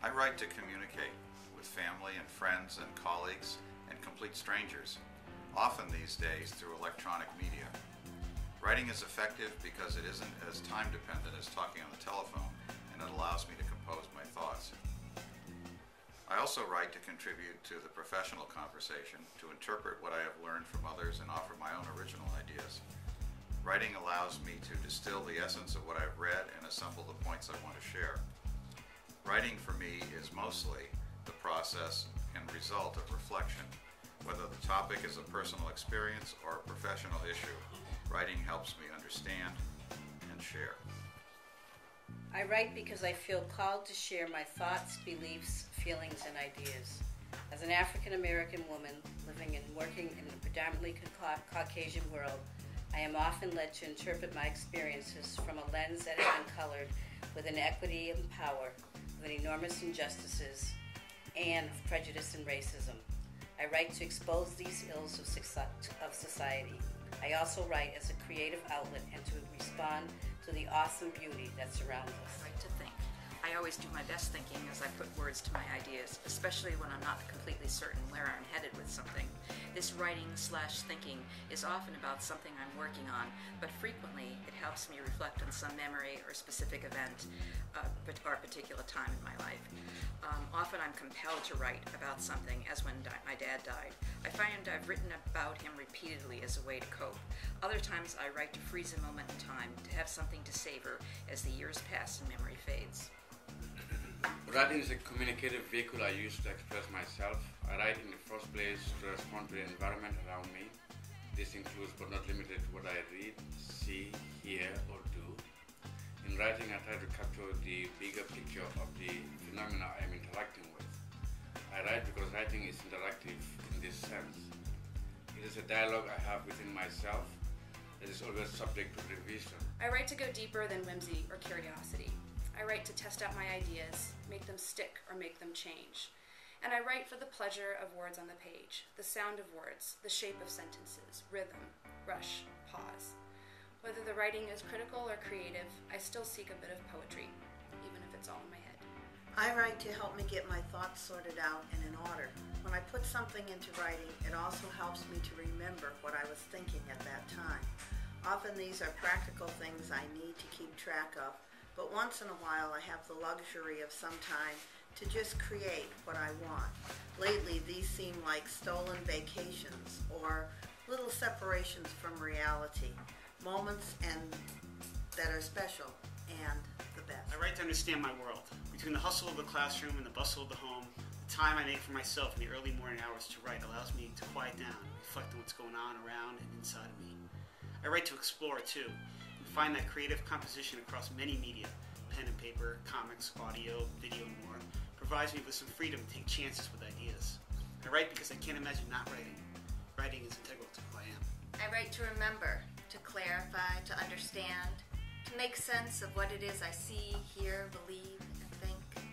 I write to communicate with family and friends and colleagues and complete strangers, often these days through electronic media. Writing is effective because it isn't as time dependent as talking on the telephone, and it allows me to compose my thoughts. I also write to contribute to the professional conversation, to interpret what I have learned from others and offer my own original ideas. Writing allows me to distill the essence of what I've read and assemble the points I want to share. Writing for me is mostly the process and result of reflection. Whether the topic is a personal experience or a professional issue, writing helps me understand and share. I write because I feel called to share my thoughts, beliefs, feelings, and ideas. As an African American woman living and working in a predominantly Caucasian world, I am often led to interpret my experiences from a lens that has been colored with inequity and power, with enormous injustices, and of prejudice and racism. I write to expose these ills of society. I also write as a creative outlet and to respond to the awesome beauty that surrounds us. I write to think. I always do my best thinking as I put words to my ideas, especially when I'm not completely certain where I'm headed with something. This writing/thinking is often about something I'm working on, but frequently it helps me reflect on some memory or specific event or particular time in my life. Often I'm compelled to write about something, as when my dad died. I find I've written about him repeatedly as a way to cope. Other times I write to freeze a moment in time, to have something to savor as the years pass and memory fades. Writing is a communicative vehicle I use to express myself. I write in the first place to respond to the environment around me. This includes but not limited to what I read, see, hear, or do. In writing, I try to capture the bigger picture of the phenomena I am interacting with. I write because writing is interactive in this sense. It is a dialogue I have within myself that is always subject to revision. I write to go deeper than whimsy or curiosity. I write to test out my ideas, make them stick or make them change. And I write for the pleasure of words on the page, the sound of words, the shape of sentences, rhythm, rush, pause. Whether the writing is critical or creative, I still seek a bit of poetry, even if it's all in my head. I write to help me get my thoughts sorted out and in order. When I put something into writing, it also helps me to remember what I was thinking at that time. Often these are practical things I need to keep track of, but once in a while I have the luxury of some time to just create what I want. Lately these seem like stolen vacations or little separations from reality, moments that are special and the best. I write to understand my world. Between the hustle of the classroom and the bustle of the home, the time I make for myself in the early morning hours to write allows me to quiet down, reflect on what's going on around and inside of me. I write to explore too, and find that creative composition across many media, pen and paper, comics, audio, video, and more, provides me with some freedom to take chances with ideas. I write because I can't imagine not writing. Writing is integral to who I am. I write to remember, to clarify, to understand, to make sense of what it is I see, hear, believe, and think.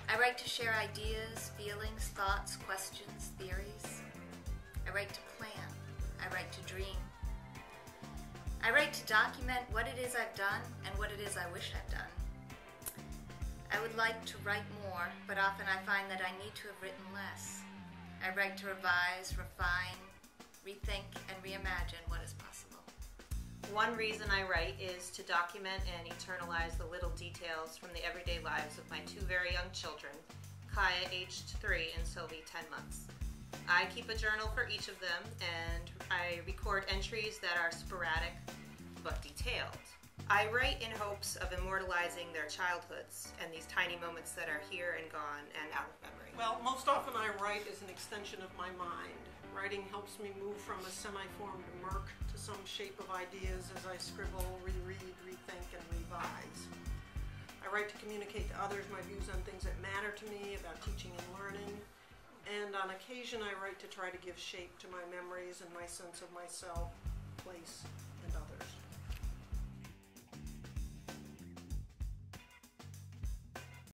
I write to share ideas, feelings, thoughts, questions, theories. I write to plan. I write to dream. I write to document what it is I've done and what it is I wish I'd done. I would like to write more, but often I find that I need to have written less. I write to revise, refine, rethink, and reimagine what is possible. One reason I write is to document and eternalize the little details from the everyday lives of my two very young children, Kaya aged 3 and Sylvie 10 months. I keep a journal for each of them, and I record entries that are sporadic but detailed. I write in hopes of immortalizing their childhoods and these tiny moments that are here and gone and out of memory. Well, most often I write as an extension of my mind. Writing helps me move from a semi-formed murk to some shape of ideas as I scribble, reread, rethink, and revise. I write to communicate to others my views on things that matter to me about teaching and learning. And on occasion I write to try to give shape to my memories and my sense of myself, place,